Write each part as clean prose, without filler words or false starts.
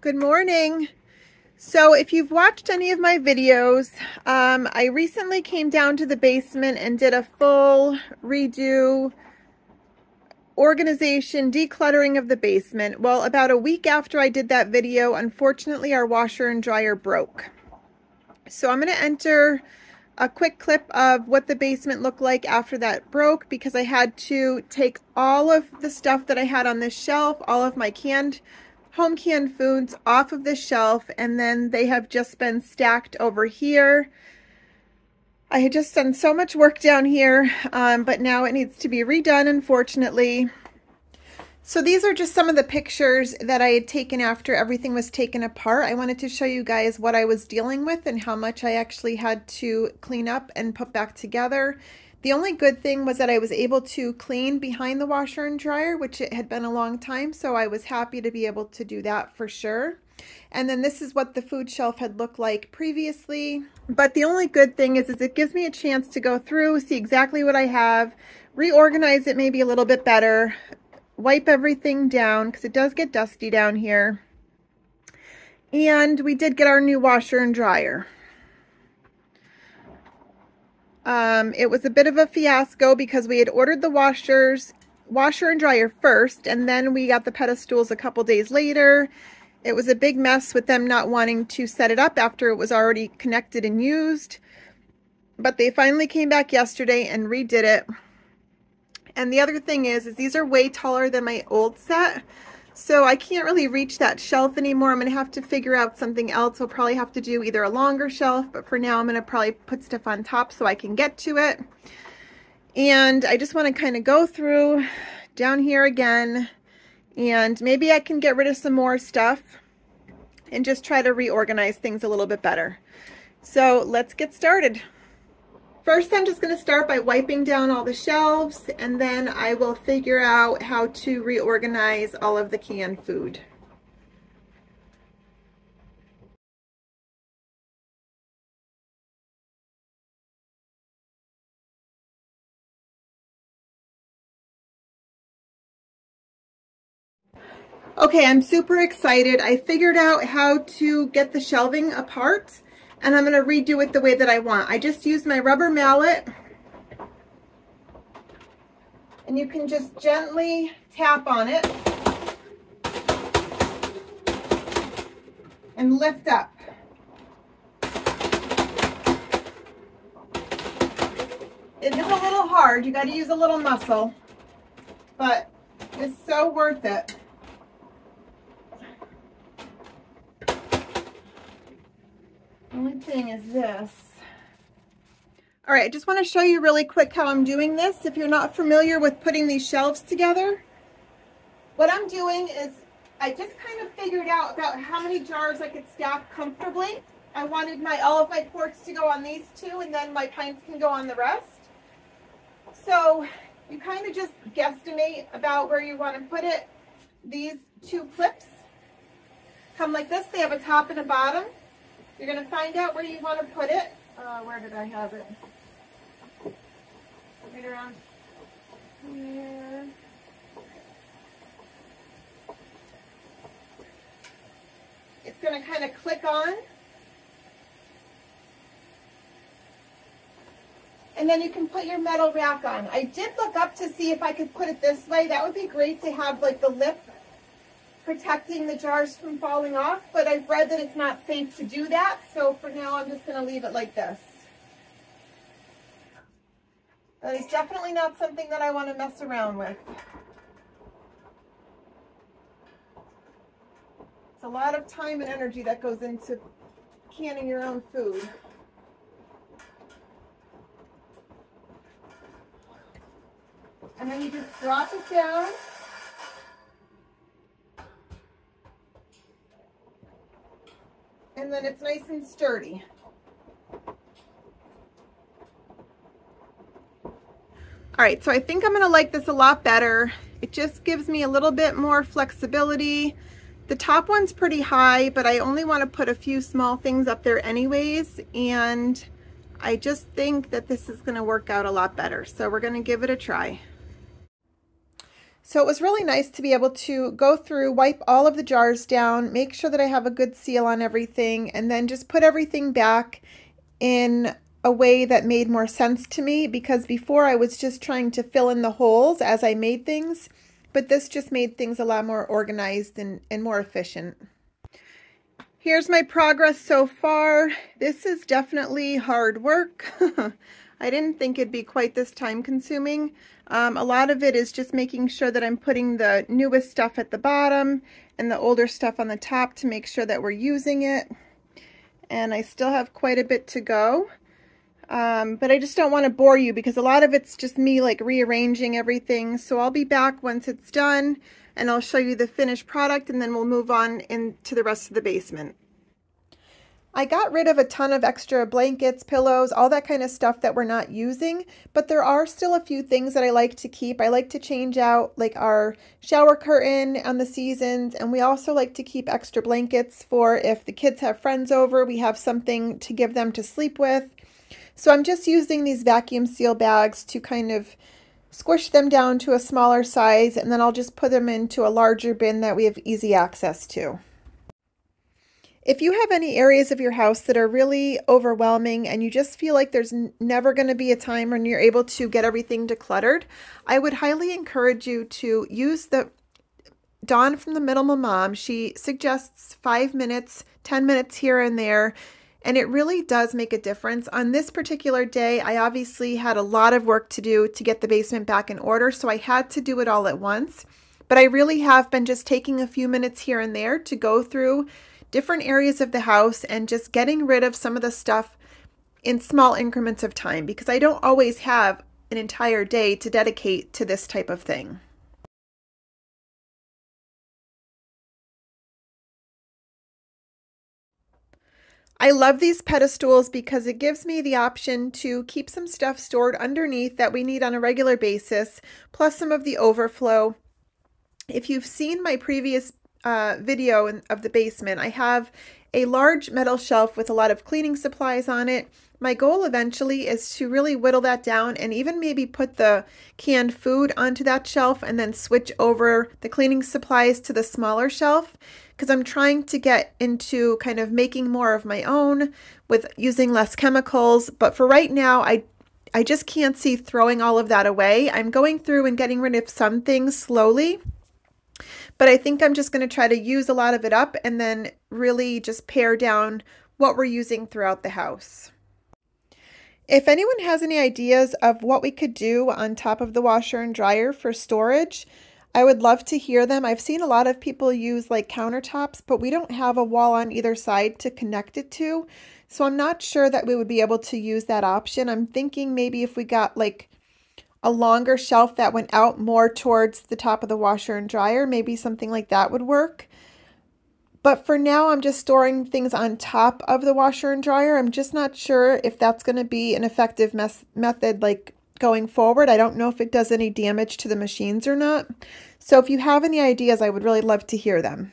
Good morning. So if you've watched any of my videos, I recently came down to the basement and did a full redo, organization, decluttering of the basement. Well, about a week after I did that video, unfortunately our washer and dryer broke. So I'm going to enter a quick clip of what the basement looked like after that broke, because I had to take all of the stuff that I had on this shelf, all of my home canned foods off of the shelf, and then they have just been stacked over here. I had just done so much work down here, but now it needs to be redone, unfortunately. So these are just some of the pictures that I had taken after everything was taken apart. I wanted to show you guys what I was dealing with and how much I actually had to clean up and put back together. The only good thing was that I was able to clean behind the washer and dryer, which it had been a long time, so I was happy to be able to do that for sure. And then this is what the food shelf had looked like previously. But the only good thing is it gives me a chance to go through, see exactly what I have, reorganize it maybe a little bit better, wipe everything down because it does get dusty down here. And we did get our new washer and dryer. It was a bit of a fiasco because we had ordered the washer and dryer first, and then we got the pedestals a couple days later. It was a big mess with them not wanting to set it up after it was already connected and used. But they finally came back yesterday and redid it. And the other thing is these are way taller than my old set. So I can't really reach that shelf anymore. I'm going to have to figure out something else. We'll probably have to do either a longer shelf, but for now I'm going to probably put stuff on top so I can get to it. And I just want to kind of go through down here again, and maybe I can get rid of some more stuff and just try to reorganize things a little bit better. So let's get started. First, I'm just going to start by wiping down all the shelves, and then I will figure out how to reorganize all of the canned food. Okay, I'm super excited. I figured out how to get the shelving apart, and I'm going to redo it the way that I want. I just used my rubber mallet, and you can just gently tap on it and lift up. It is a little hard. You got to use a little muscle, but it's so worth it. The only thing is this. All right, I just want to show you really quick how I'm doing this. If you're not familiar with putting these shelves together, what I'm doing is I just kind of figured out about how many jars I could stack comfortably. I wanted all of my quarts to go on these two, and then my pints can go on the rest. So you kind of just guesstimate about where you want to put it. These two clips come like this. They have a top and a bottom. You're going to find out where you want to put it. Where did I have it? Right around here. It's going to kind of click on. And then you can put your metal rack on. I did look up to see if I could put it this way. That would be great to have like the lip protecting the jars from falling off, but I've read that it's not safe to do that, so for now I'm just going to leave it like this. That is definitely not something that I want to mess around with. It's a lot of time and energy that goes into canning your own food. And then you just drop it down. And then it's nice and sturdy. All right, so I think I'm going to like this a lot better. It just gives me a little bit more flexibility. The top one's pretty high, but I only want to put a few small things up there anyways, and I just think that this is going to work out a lot better. So we're going to give it a try. So it was really nice to be able to go through, wipe all of the jars down, make sure that I have a good seal on everything, and then just put everything back in a way that made more sense to me, because before I was just trying to fill in the holes as I made things, but this just made things a lot more organized and more efficient. Here's my progress so far. This is definitely hard work. I didn't think it'd be quite this time consuming. A lot of it is just making sure that I'm putting the newest stuff at the bottom and the older stuff on the top to make sure that we're using it. And I still have quite a bit to go. But I just don't want to bore you because a lot of it's just me like rearranging everything. So I'll be back once it's done and I'll show you the finished product, and then we'll move on into the rest of the basement. I got rid of a ton of extra blankets, pillows, all that kind of stuff that we're not using, but there are still a few things that I like to keep. I like to change out like our shower curtain on the seasons, and we also like to keep extra blankets for if the kids have friends over, we have something to give them to sleep with. So I'm just using these vacuum seal bags to kind of squish them down to a smaller size, and then I'll just put them into a larger bin that we have easy access to. If you have any areas of your house that are really overwhelming and you just feel like there's never going to be a time when you're able to get everything decluttered, I would highly encourage you to use the Dawn from the Minimal Mom. She suggests 5 minutes, 10 minutes here and there, and it really does make a difference. On this particular day, I obviously had a lot of work to do to get the basement back in order, so I had to do it all at once. But I really have been just taking a few minutes here and there to go through different areas of the house and just getting rid of some of the stuff in small increments of time, because I don't always have an entire day to dedicate to this type of thing. I love these pedestals because it gives me the option to keep some stuff stored underneath that we need on a regular basis, plus some of the overflow. If you've seen my previous video of the basement, I have a large metal shelf with a lot of cleaning supplies on it. My goal eventually is to really whittle that down and even maybe put the canned food onto that shelf and then switch over the cleaning supplies to the smaller shelf, because I'm trying to get into kind of making more of my own with using less chemicals. But for right now, I just can't see throwing all of that away. I'm going through and getting rid of some things slowly, but I think I'm just going to try to use a lot of it up and then really just pare down what we're using throughout the house. If anyone has any ideas of what we could do on top of the washer and dryer for storage, I would love to hear them. I've seen a lot of people use like countertops, but we don't have a wall on either side to connect it to. So I'm not sure that we would be able to use that option. I'm thinking maybe if we got like a longer shelf that went out more towards the top of the washer and dryer, maybe something like that would work. But for now, I'm just storing things on top of the washer and dryer. I'm just not sure if that's going to be an effective method like going forward. I don't know if it does any damage to the machines or not. So if you have any ideas, I would really love to hear them.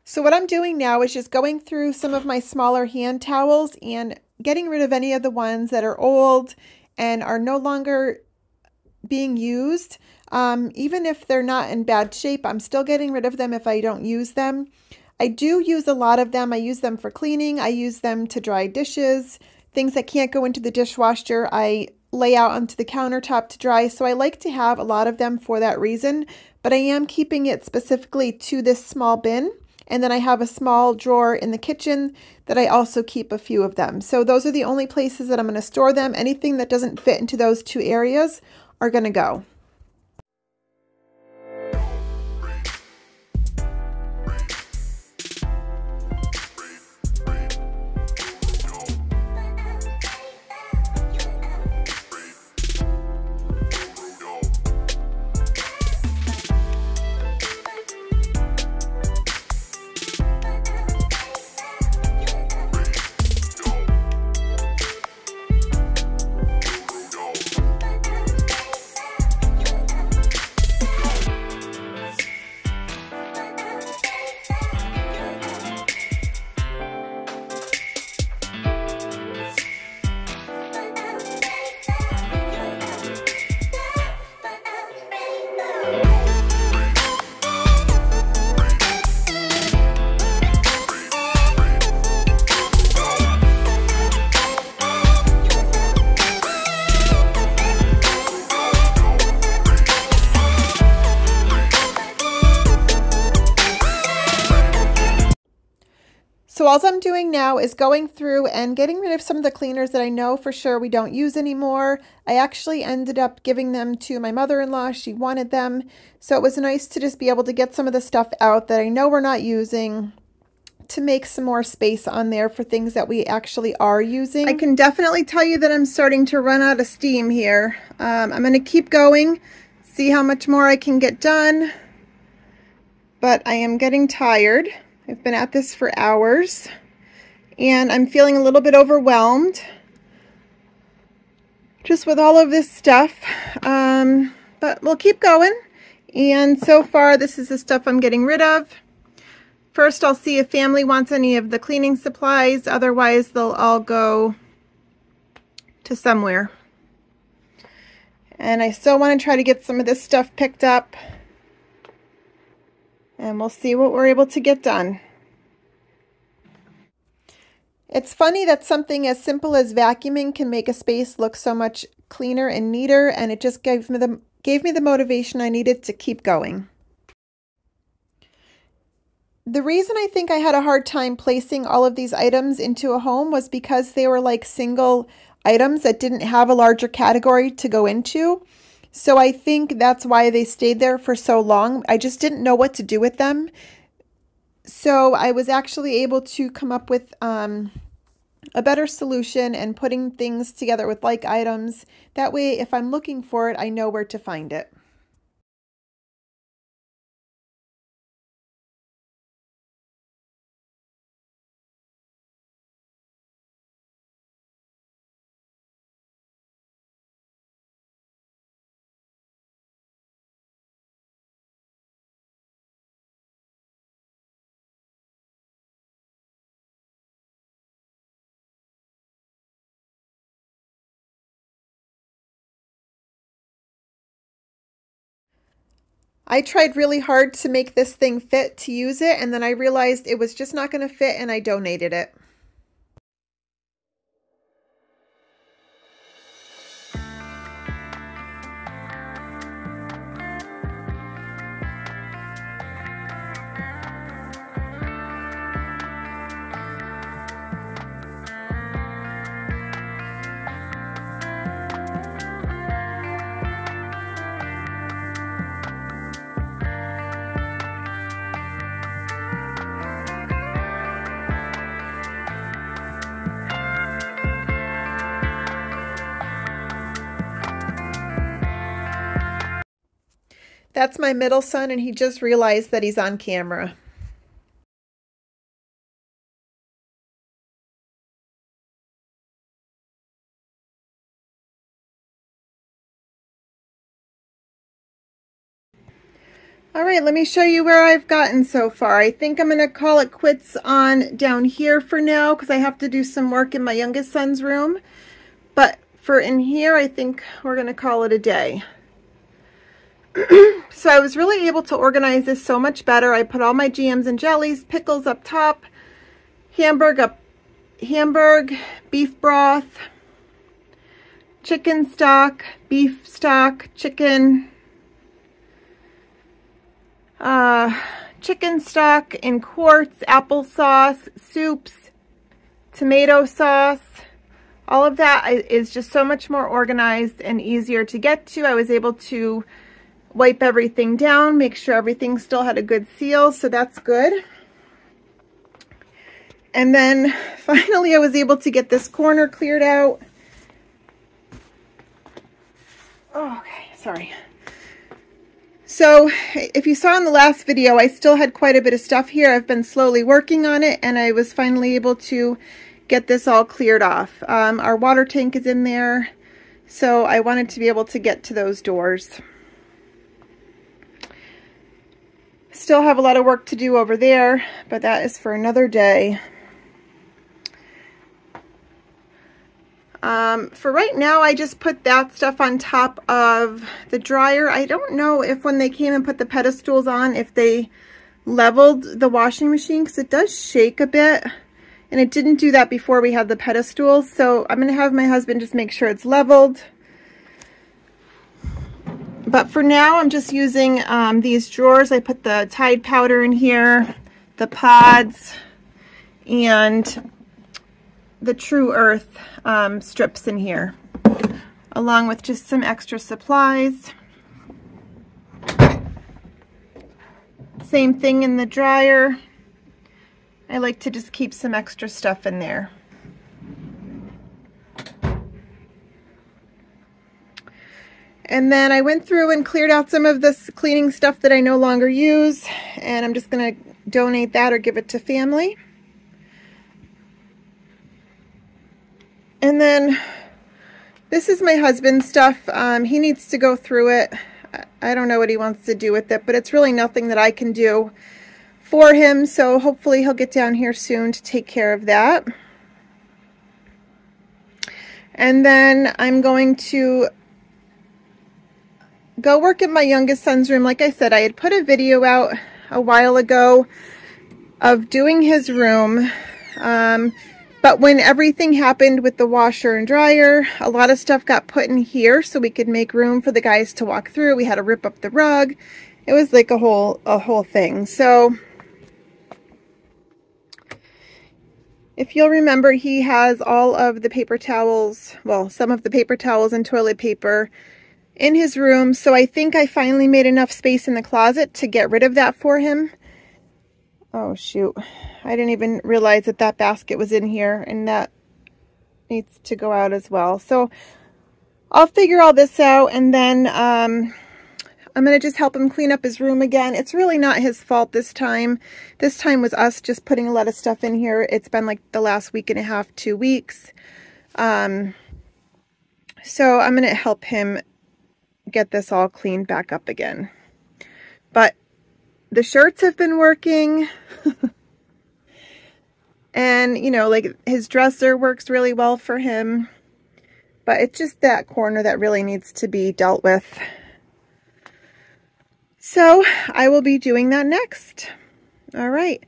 So what I'm doing now is just going through some of my smaller hand towels and getting rid of any of the ones that are old and are no longer being used. Even if they're not in bad shape, I'm still getting rid of them if I don't use them. I do use a lot of them. I use them for cleaning. I use them to dry dishes. Things that can't go into the dishwasher, I lay out onto the countertop to dry. So I like to have a lot of them for that reason. but I am keeping it specifically to this small bin. And then I have a small drawer in the kitchen that I also keep a few of them. So those are the only places that I'm going to store them. Anything that doesn't fit into those two areas are going to go. So all I'm doing now is going through and getting rid of some of the cleaners that I know for sure we don't use anymore. I actually ended up giving them to my mother-in-law. She wanted them. So it was nice to just be able to get some of the stuff out that I know we're not using, to make some more space on there for things that we actually are using. I can definitely tell you that I'm starting to run out of steam here. I'm going to keep going, see how much more I can get done, but I am getting tired. I've been at this for hours and I'm feeling a little bit overwhelmed just with all of this stuff, but we'll keep going. And so far this is the stuff I'm getting rid of. First I'll see if family wants any of the cleaning supplies, otherwise they'll all go to somewhere. And I still want to try to get some of this stuff picked up. And we'll see what we're able to get done. It's funny that something as simple as vacuuming can make a space look so much cleaner and neater, and it just gave me the motivation I needed to keep going. The reason I think I had a hard time placing all of these items into a home was because they were like single items that didn't have a larger category to go into. So I think that's why they stayed there for so long. I just didn't know what to do with them. So I was actually able to come up with a better solution and putting things together with like items. That way, if I'm looking for it, I know where to find it. I tried really hard to make this thing fit to use it, and then I realized it was just not going to fit, and I donated it. That's my middle son, and he just realized that he's on camera. All right, let me show you where I've gotten so far. I think I'm going to call it quits on down here for now because I have to do some work in my youngest son's room. But for in here, I think we're going to call it a day. So I was really able to organize this so much better. I put all my jams and jellies, pickles up top, hamburg, beef broth, chicken stock, beef stock, chicken, chicken stock in quarts, applesauce, soups, tomato sauce. All of that is just so much more organized and easier to get to. I was able to wipe everything down, make sure everything still had a good seal, so that's good. And then finally I was able to get this corner cleared out. Oh, okay, sorry. So if you saw in the last video, I still had quite a bit of stuff here. I've been slowly working on it, and I was finally able to get this all cleared off. Our water tank is in there, so I wanted to be able to get to those doors. Still have a lot of work to do over there, but that is for another day. For right now, I just put that stuff on top of the dryer. I don't know if when they came and put the pedestals on, if they leveled the washing machine, because it does shake a bit. And it didn't do that before we had the pedestals. So I'm going to have my husband just make sure it's leveled. But for now, I'm just using these drawers. I put the Tide powder in here, the pods, and the True Earth strips in here, along with just some extra supplies. Same thing in the dryer. I like to just keep some extra stuff in there. And then I went through and cleared out some of this cleaning stuff that I no longer use, and I'm just going to donate that or give it to family. And then this is my husband's stuff. He needs to go through it. I don't know what he wants to do with it, but it's really nothing that I can do for him. So hopefully he'll get down here soon to take care of that. And then I'm going to go work in my youngest son's room. Like I said, I had put a video out a while ago of doing his room. But when everything happened with the washer and dryer, a lot of stuff got put in here so we could make room for the guys to walk through. We had to rip up the rug. It was like a whole thing. So if you'll remember, he has all of the paper towels, well, some of the paper towels and toilet paper in his room. So I think I finally made enough space in the closet to get rid of that for him. Oh, shoot. I didn't even realize that that basket was in here, and that needs to go out as well. So I'll figure all this out, and then I'm going to just help him clean up his room again. It's really not his fault this time. This time was us just putting a lot of stuff in here. It's been like the last week and a half, 2 weeks. So I'm going to help him get this all cleaned back up again. But the shirts have been working. And, you know, like his dresser works really well for him. But it's just that corner that really needs to be dealt with. So I will be doing that next. All right.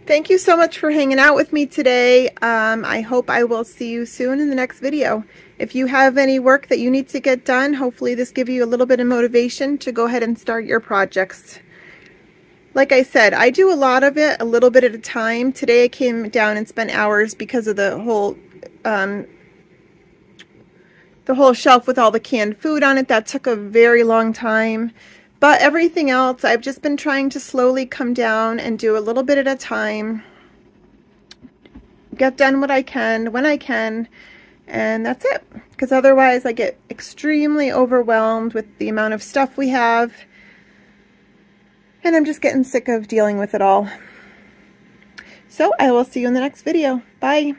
Thank you so much for hanging out with me today. I hope I will see you soon in the next video. If you have any work that you need to get done, hopefully this gives you a little bit of motivation to go ahead and start your projects. Like I said, I do a lot of it, a little bit at a time. Today I came down and spent hours because of the whole shelf with all the canned food on it. That took a very long time. But everything else, I've just been trying to slowly come down and do a little bit at a time. Get done what I can, when I can, and that's it. Because otherwise I get extremely overwhelmed with the amount of stuff we have. And I'm just getting sick of dealing with it all. So I will see you in the next video. Bye.